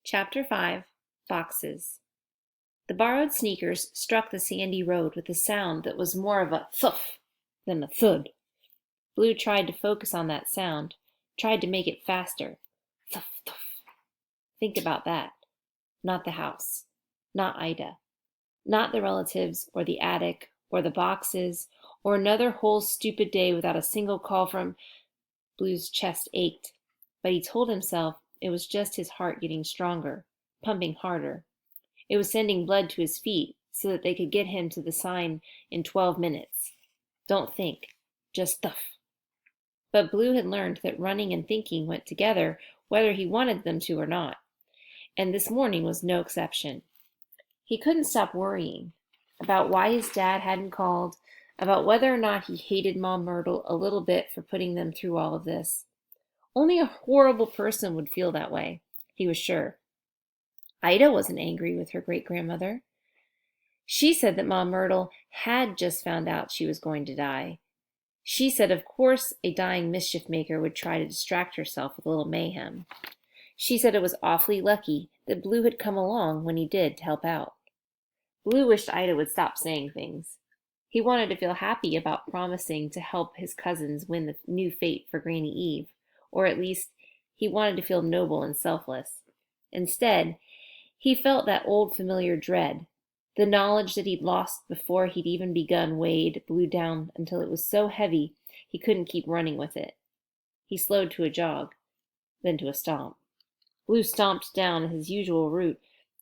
Chapter 5 Boxes The borrowed sneakers struck the sandy road with a sound that was more of a thuff than a thud. Blue tried to focus on that sound, tried to make it faster. Thuff, thuff. Think about that. Not the house. Not Ida. Not the relatives, or the attic, or the boxes, or another whole stupid day without a single call from. Blue's chest ached, but he told himself it was just his heart getting stronger, pumping harder. It was sending blood to his feet so that they could get him to the sign in 12 minutes. Don't think, just thuff. But Blue had learned that running and thinking went together whether he wanted them to or not, and this morning was no exception. He couldn't stop worrying about why his dad hadn't called, about whether or not he hated Mom Myrtle a little bit for putting them through all of this. Only a horrible person would feel that way, he was sure. Ida wasn't angry with her great-grandmother. She said that Mom Myrtle had just found out she was going to die. She said of course a dying mischief-maker would try to distract herself with a little mayhem. She said it was awfully lucky that Blue had come along when he did to help out. Blue wished Ida would stop saying things. He wanted to feel happy about promising to help his cousins win the new fate for Granny Eve, or at least he wanted to feel noble and selfless. Instead, he felt that old familiar dread. The knowledge that he'd lost before he'd even begun weighed Blue down until it was so heavy he couldn't keep running with it. He slowed to a jog, then to a stomp. Blue stomped down his usual route,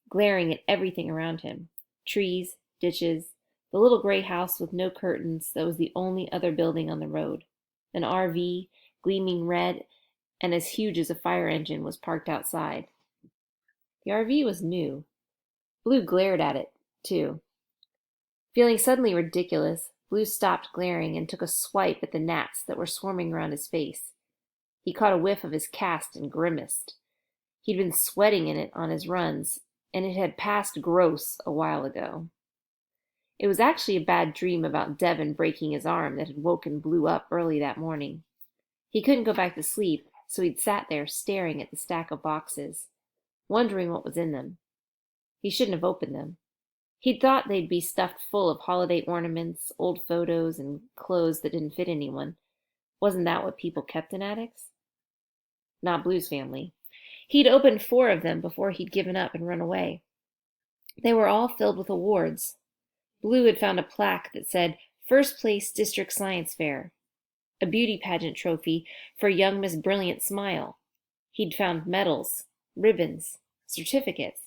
glaring at everything around him. Trees, ditches, the little gray house with no curtains that was the only other building on the road. An RV, gleaming red and as huge as a fire engine, was parked outside. The RV was new. Blue glared at it, too. Feeling suddenly ridiculous, Blue stopped glaring and took a swipe at the gnats that were swarming around his face. He caught a whiff of his cast and grimaced. He'd been sweating in it on his runs, and it had passed gross a while ago. It was actually a bad dream about Devon breaking his arm that had woken Blue up early that morning. He couldn't go back to sleep, so he'd sat there staring at the stack of boxes, wondering what was in them. He shouldn't have opened them. He'd thought they'd be stuffed full of holiday ornaments, old photos, and clothes that didn't fit anyone. Wasn't that what people kept in attics? Not Blue's family. He'd opened 4 of them before he'd given up and run away. They were all filled with awards. Blue had found a plaque that said, "First Place District Science Fair," a beauty pageant trophy for young Miss Brilliant Smile. He'd found medals, ribbons, certificates.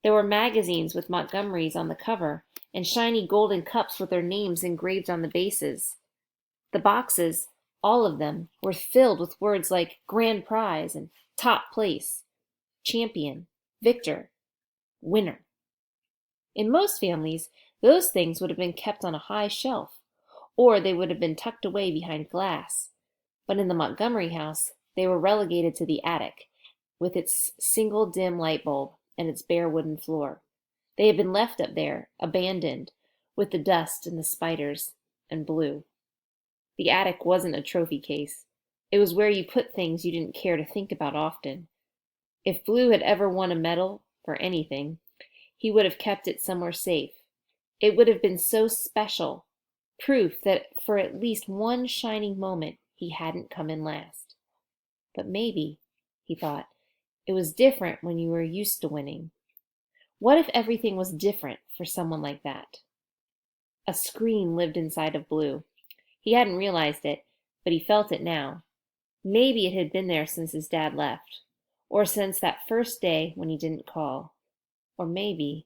There were magazines with Montgomery's on the cover and shiny golden cups with their names engraved on the bases. The boxes, all of them, were filled with words like grand prize and top place, champion, victor, winner. In most families, those things would have been kept on a high shelf, or they would have been tucked away behind glass. But in the Montgomery house, they were relegated to the attic, with its single dim light bulb and its bare wooden floor. They had been left up there, abandoned, with the dust and the spiders and Blue. The attic wasn't a trophy case. It was where you put things you didn't care to think about often. If Blue had ever won a medal for anything, he would have kept it somewhere safe. It would have been so special, proof that for at least one shining moment he hadn't come in last. But maybe, he thought, it was different when you were used to winning. What if everything was different for someone like that? A scream lived inside of Blue. He hadn't realized it, but he felt it now. Maybe it had been there since his dad left, or since that first day when he didn't call. Or maybe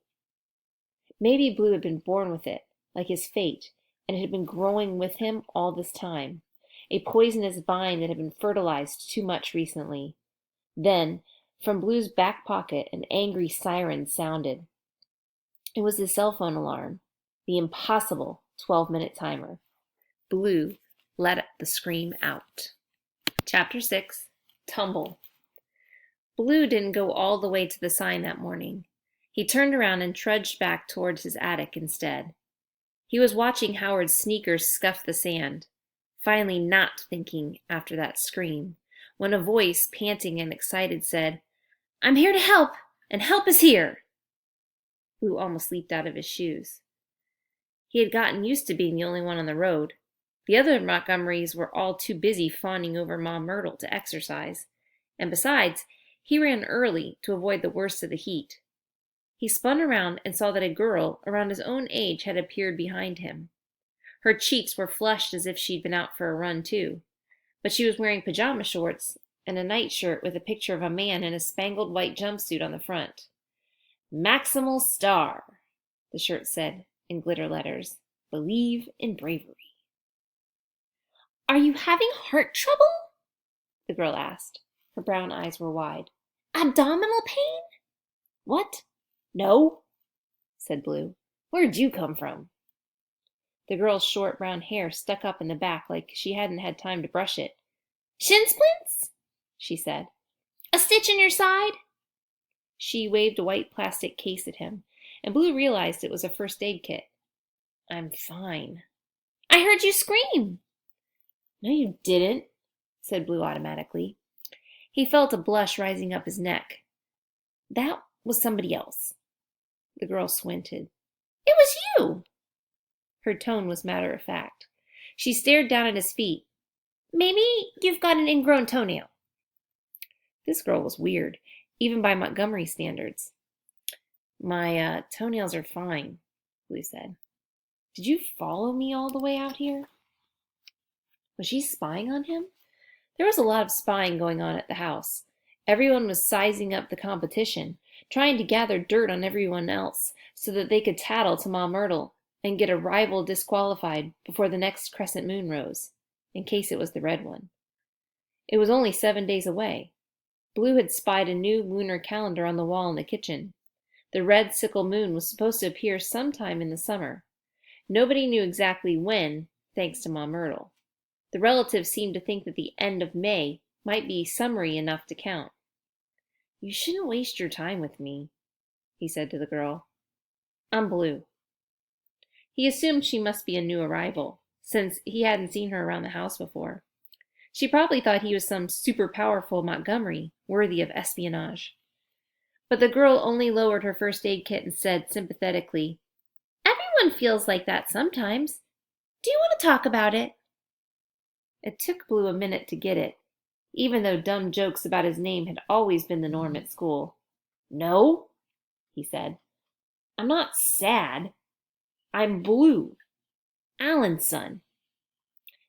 Blue had been born with it, like his fate, and it had been growing with him all this time, a poisonous vine that had been fertilized too much recently. Then, from Blue's back pocket, an angry siren sounded. It was his cell phone alarm, the impossible 12-minute timer. Blue let the scream out. Chapter 6 Tumble Blue didn't go all the way to the sign that morning. He turned around and trudged back towards his attic instead. He was watching Howard's sneakers scuff the sand, finally not thinking after that scream, when a voice, panting and excited, said, I'm here to help, and help is here. Blue almost leaped out of his shoes. He had gotten used to being the only one on the road. The other Montgomerys were all too busy fawning over Ma Myrtle to exercise, and besides, he ran early to avoid the worst of the heat. He spun around and saw that a girl around his own age had appeared behind him. Her cheeks were flushed as if she'd been out for a run, too, but she was wearing pajama shorts and a nightshirt with a picture of a man in a spangled white jumpsuit on the front. Maximal Star, the shirt said in glitter letters. Believe in bravery. Are you having heart trouble? The girl asked. Her brown eyes were wide. Abdominal pain? What? No, said Blue. Where'd you come from? The girl's short brown hair stuck up in the back like she hadn't had time to brush it. Shin splints? She said. A stitch in your side? She waved a white plastic case at him, and Blue realized it was a first aid kit. I'm fine. I heard you scream. No, you didn't, said Blue automatically. He felt a blush rising up his neck. That was somebody else. The girl squinted. It was you. Her tone was matter of fact. She stared down at his feet. Maybe you've got an ingrown toenail. This girl was weird, even by Montgomery standards. My toenails are fine, Blue said. Did you follow me all the way out here? Was she spying on him? There was a lot of spying going on at the house. Everyone was sizing up the competition, trying to gather dirt on everyone else so that they could tattle to Ma Myrtle and get a rival disqualified before the next crescent moon rose, in case it was the red one. It was only 7 days away. Blue had spied a new lunar calendar on the wall in the kitchen. The red sickle moon was supposed to appear sometime in the summer. Nobody knew exactly when, thanks to Ma Myrtle. The relatives seemed to think that the end of May might be summery enough to count. You shouldn't waste your time with me, he said to the girl. I'm Blue. He assumed she must be a new arrival, since he hadn't seen her around the house before. She probably thought he was some super powerful Montgomery, worthy of espionage. But the girl only lowered her first aid kit and said sympathetically, Everyone feels like that sometimes. Do you want to talk about it? It took Blue a minute to get it, even though dumb jokes about his name had always been the norm at school. No, he said. I'm not sad. I'm Blue, Alan's son.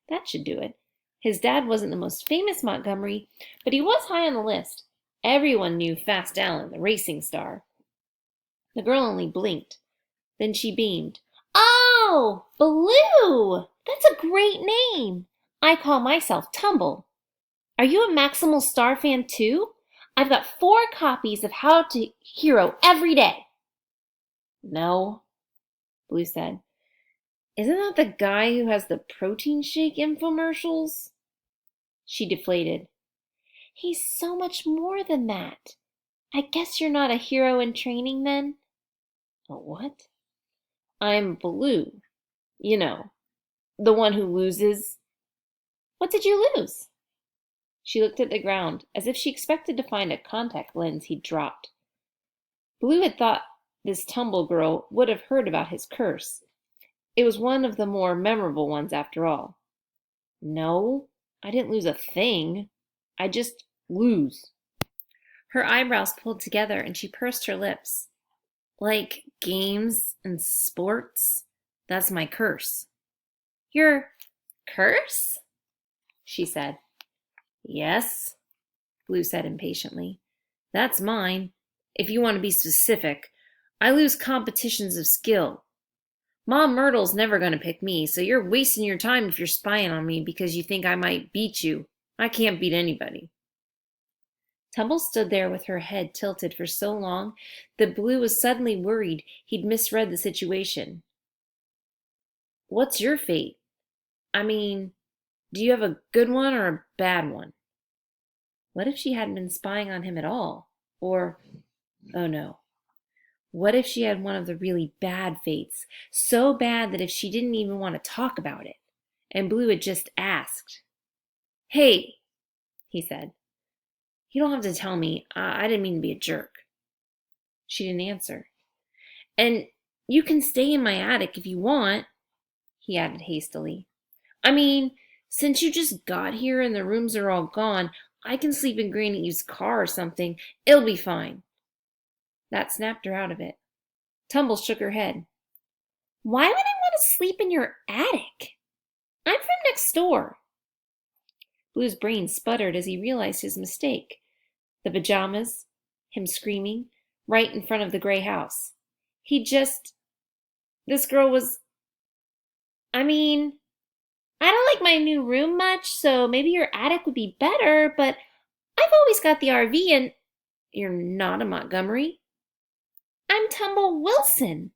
That should do it. His dad wasn't the most famous Montgomery, but he was high on the list. Everyone knew Fast Alan, the racing star. The girl only blinked. Then she beamed. Oh, Blue! That's a great name. I call myself Tumble. Are you a Maximal Star fan too? I've got 4 copies of How to Hero every day. No, Blue said. Isn't that the guy who has the protein shake infomercials? She deflated. He's so much more than that. I guess you're not a hero in training then? A what? I'm Blue. You know, the one who loses. What did you lose? She looked at the ground as if she expected to find a contact lens he'd dropped. Blue had thought this Tumble girl would have heard about his curse. It was one of the more memorable ones after all. No, I didn't lose a thing. I just lose. Her eyebrows pulled together and she pursed her lips. Like games and sports, that's my curse. Your curse? She said. Yes, Blue said impatiently. That's mine. If you want to be specific, I lose competitions of skill. Ma Myrtle's never going to pick me, so you're wasting your time if you're spying on me because you think I might beat you. I can't beat anybody. Tumble stood there with her head tilted for so long that Blue was suddenly worried he'd misread the situation. What's your fate? I mean, do you have a good one or a bad one? What if she hadn't been spying on him at all? Or, oh no, what if she had one of the really bad fates, so bad that if she didn't even want to talk about it, and Blue had just asked? Hey, he said. You don't have to tell me. I didn't mean to be a jerk. She didn't answer. And you can stay in my attic if you want, he added hastily. I mean, since you just got here and the rooms are all gone, I can sleep in Granny Eve's car or something. It'll be fine. That snapped her out of it. Tumble shook her head. Why would I want to sleep in your attic? I'm from next door. Blue's brain sputtered as he realized his mistake. The pajamas, him screaming, right in front of the gray house. This girl was, I mean, I don't like my new room much, so maybe your attic would be better, but I've always got the RV and you're not a Montgomery. I'm Tumble Wilson,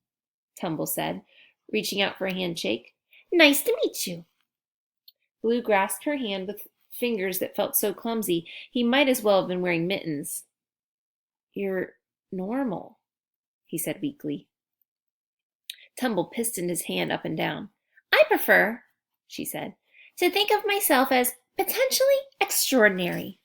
Tumble said, reaching out for a handshake. Nice to meet you. Blue grasped her hand with fingers that felt so clumsy he might as well have been wearing mittens. You're normal, he said weakly. Tumble pistoned his hand up and down. I prefer, she said, to think of myself as potentially extraordinary.